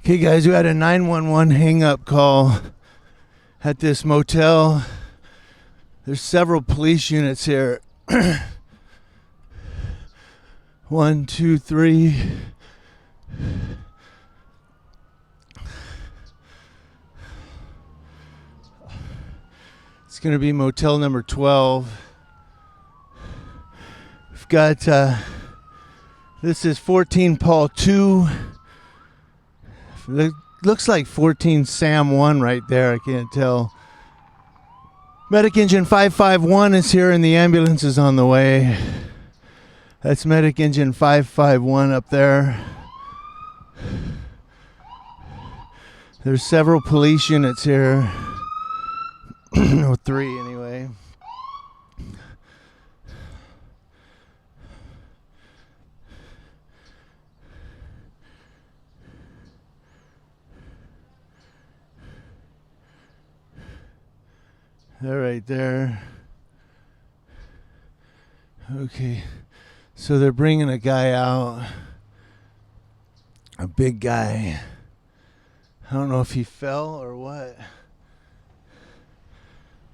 Okay, guys, we had a 911 hang-up call at this motel. There's several police units here. 1, 2, 3. It's going to be motel number 12. We've got, this is 14 Paul 2. Looks like 14 Sam 1 right there. I can't tell. Medic engine 551 is here and the ambulance is on the way. That's medic engine 551 up there. There's several police units here. Or 3 anyway. They're right there. Okay. So they're bringing a guy out. A big guy. I don't know if he fell or what.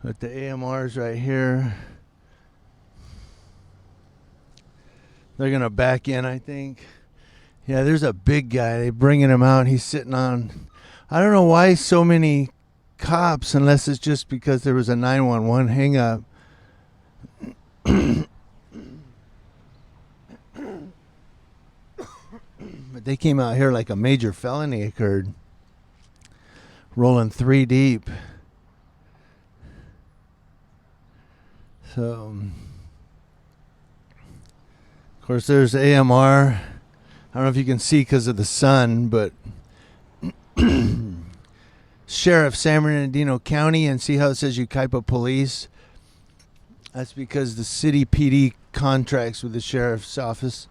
But the AMR's right here. They're going to back in, I think. Yeah, there's a big guy. They're bringing him out. He's sitting on... I don't know why so many cops, unless it's just because there was a 911 hang up. But they came out here like a major felony occurred. Rolling 3 deep. So, of course, there's AMR. I don't know if you can see because of the sun, but Sheriff San Bernardino County, and see how it says Yucaipa Police? That's because the city PD contracts with the sheriff's office.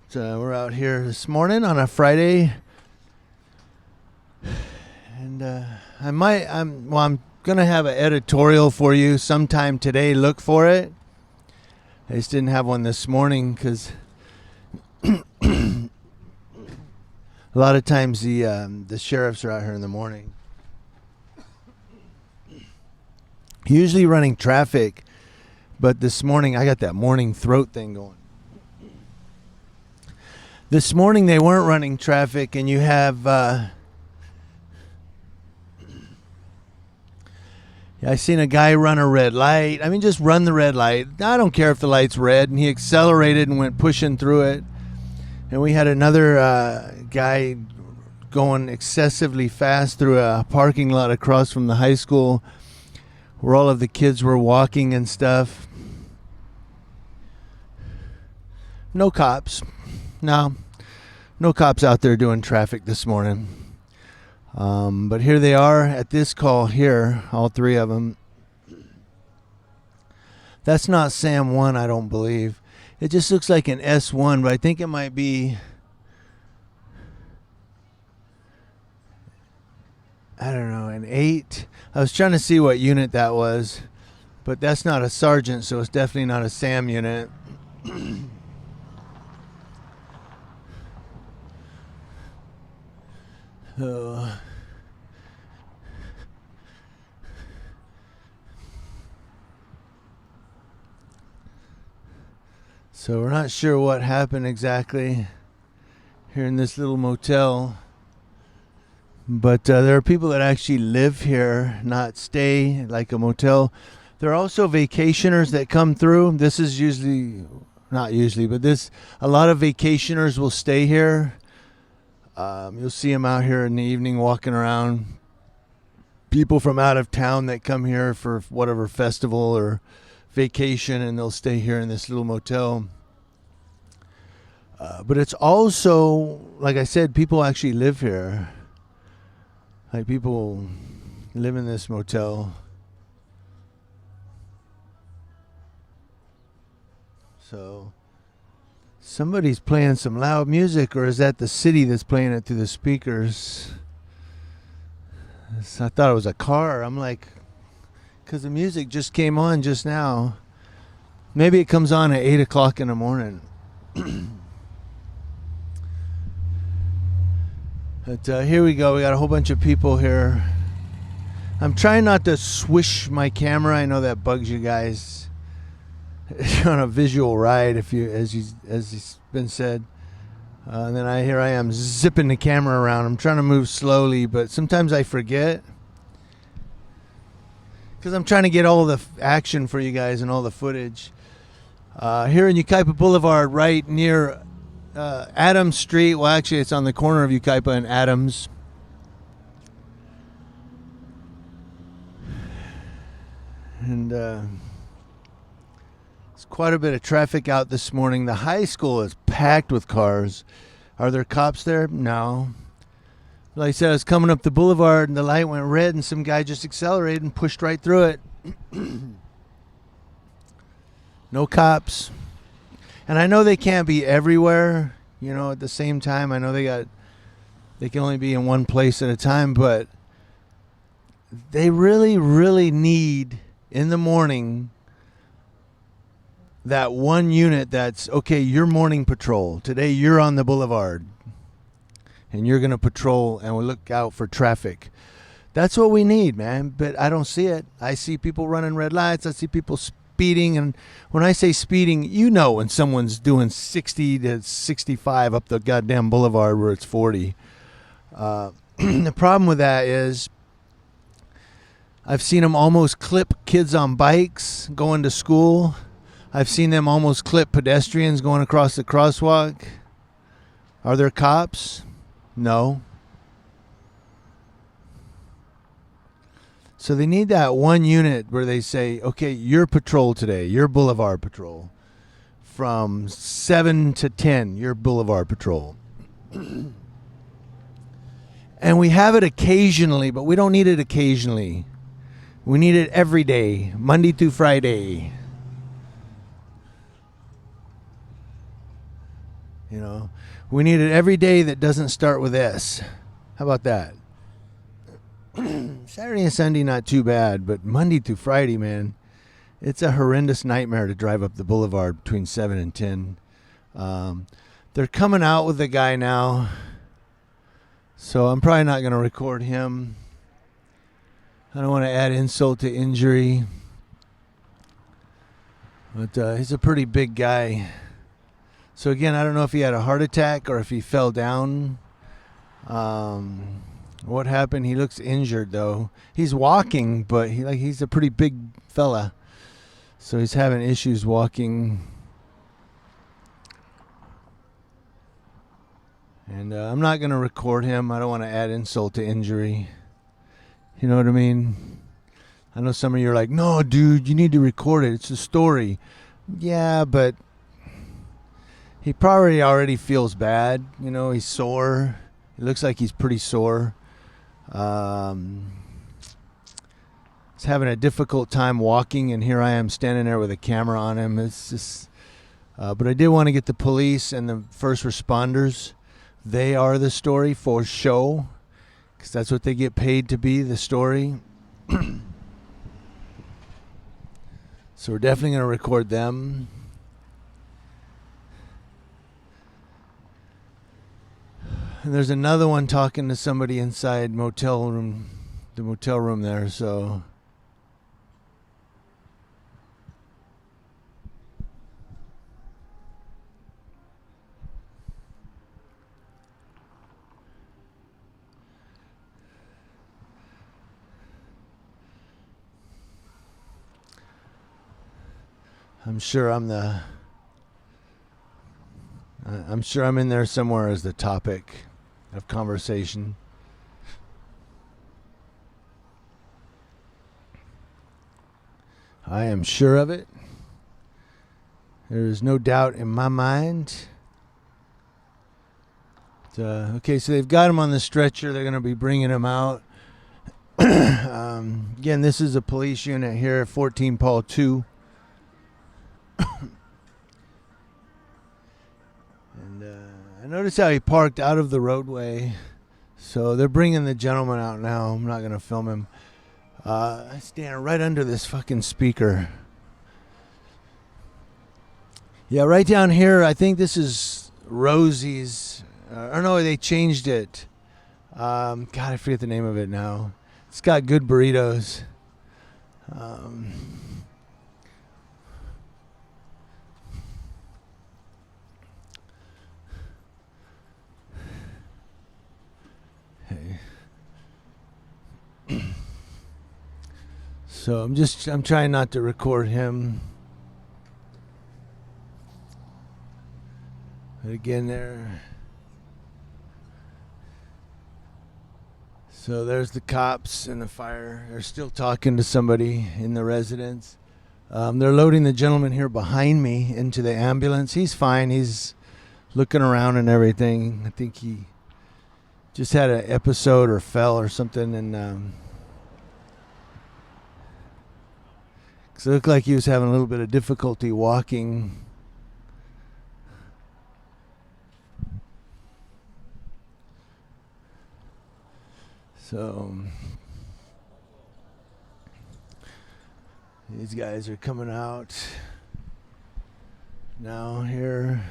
So we're out here this morning on a Friday, and I'm gonna have an editorial for you sometime today. Look for it. I just didn't have one this morning because a lot of times the sheriffs are out here in the morning, usually running traffic, but this morning I got that morning throat thing going. This morning they weren't running traffic, and you have I seen a guy run a red light. I mean, just run the red light. I don't care if the light's red, and he accelerated and went pushing through it. And we had another guy going excessively fast through a parking lot across from the high school where all of the kids were walking and stuff. No cops. No cops out there doing traffic this morning. But here they are at this call here, all 3 of them. That's not Sam 1, I don't believe. It just looks like an S1, but I think it might be, I don't know, an 8. I was trying to see what unit that was, but that's not a sergeant, so it's definitely not a Sam unit. So we're not sure what happened exactly here in this little motel. But there are people that actually live here, not stay like a motel. There are also vacationers that come through. This is usually, not usually, but a lot of vacationers will stay here. You'll see them out here in the evening walking around. People from out of town that come here for whatever festival or vacation, and they'll stay here in this little motel. But it's also, like I said, people actually live here. Like, people live in this motel. So somebody's playing some loud music, or is that the city that's playing it through the speakers? I thought it was a car. I'm like, because the music just came on just now. Maybe it comes on at 8 o'clock in the morning. But here we go. We got a whole bunch of people here. I'm trying not to swish my camera. I know that bugs you guys. You're on a visual ride, as it's been said. And then here I am zipping the camera around. I'm trying to move slowly, but sometimes I forget. Because I'm trying to get all the action for you guys and all the footage. Here in Yucaipa Boulevard, right near Adams Street. Well, actually, it's on the corner of Yucaipa and Adams. And there's quite a bit of traffic out this morning. The high school is packed with cars. Are there cops there? No. Like I said, I was coming up the boulevard and the light went red and some guy just accelerated and pushed right through it. No cops. And I know they can't be everywhere, at the same time. I know they can only be in one place at a time, but they really, really need in the morning that one unit that's, okay, your morning patrol. Today you're on the boulevard and you're going to patrol and we'll look out for traffic. That's what we need, man. But I don't see it. I see people running red lights. I see people speeding. And when I say speeding, when someone's doing 60 to 65 up the goddamn boulevard where it's 40. The problem with that is I've seen them almost clip kids on bikes going to school. I've seen them almost clip pedestrians going across the crosswalk. Are there cops? No. So they need that one unit where they say, okay, your patrol today, your boulevard patrol. From 7 to 10, your boulevard patrol. And we have it occasionally, but we don't need it occasionally. We need it every day, Monday through Friday. We need it every day that doesn't start with S. How about that? Saturday and Sunday, not too bad, but Monday through Friday, man, it's a horrendous nightmare to drive up the boulevard between 7 and 10. They're coming out with the guy now, so I'm probably not going to record him. I don't want to add insult to injury, but he's a pretty big guy. So again, I don't know if he had a heart attack or if he fell down. What happened? He looks injured though. He's walking, but he's a pretty big fella, so he's having issues walking. And I'm not gonna record him. I don't want to add insult to injury. You know what I mean? I know some of you are like, "No, dude, you need to record it. It's a story." Yeah, but he probably already feels bad. He's sore. It looks like he's pretty sore. He's having a difficult time walking, and here I am standing there with a camera on him. It's just, but I did want to get the police and the first responders. They are the story for show, because that's what they get paid to be, the story. So we're definitely going to record them. And there's another one talking to somebody inside the motel room there, so I'm sure I'm in there somewhere as the topic of conversation. I am sure of it. There is no doubt in my mind. Okay, so they've got him on the stretcher. They're going to be bringing him out. Again, this is a police unit here at 14 Paul 2. I noticed how he parked out of the roadway. So they're bringing the gentleman out now. I'm not going to film him. I stand right under this fucking speaker. Yeah, right down here, I think this is Rosie's. Or no, they changed it. God, I forget the name of it now. It's got good burritos. Um, hey. So I'm trying not to record him. But again, there. So there's the cops and the fire. They're still talking to somebody in the residence. They're loading the gentleman here behind me into the ambulance. He's fine. He's looking around and everything. I think he just had an episode or fell or something, and cause it looked like he was having a little bit of difficulty walking. So these guys are coming out now here.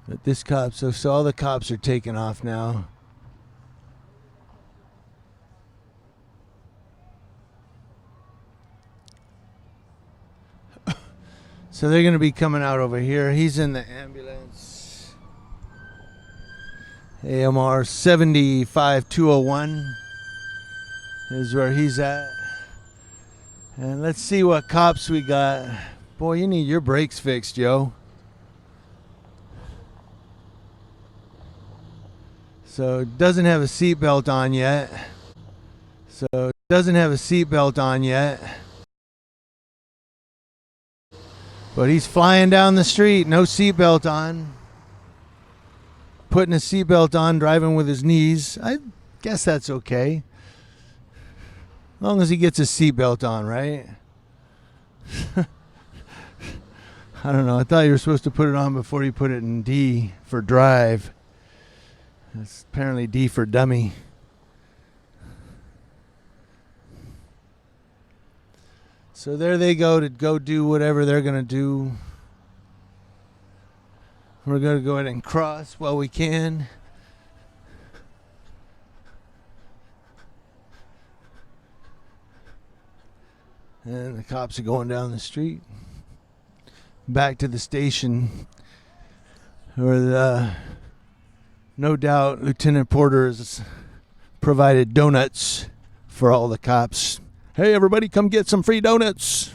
But this cop, so all the cops are taking off now. So they're going to be coming out over here. He's in the ambulance. AMR 75201 is where he's at. And let's see what cops we got. Boy, you need your brakes fixed, Joe. So doesn't have a seatbelt on yet. But he's flying down the street, no seatbelt on. Putting a seatbelt on, driving with his knees. I guess that's okay. As long as he gets his seatbelt on, right? I don't know. I thought you were supposed to put it on before you put it in D for drive. That's apparently D for dummy. So there they go to go do whatever they're going to do. We're going to go ahead and cross while we can. And the cops are going down the street. Back to the station where no doubt Lieutenant Porter has provided donuts for all the cops. Hey, everybody, come get some free donuts.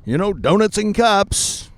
You know, donuts and cops.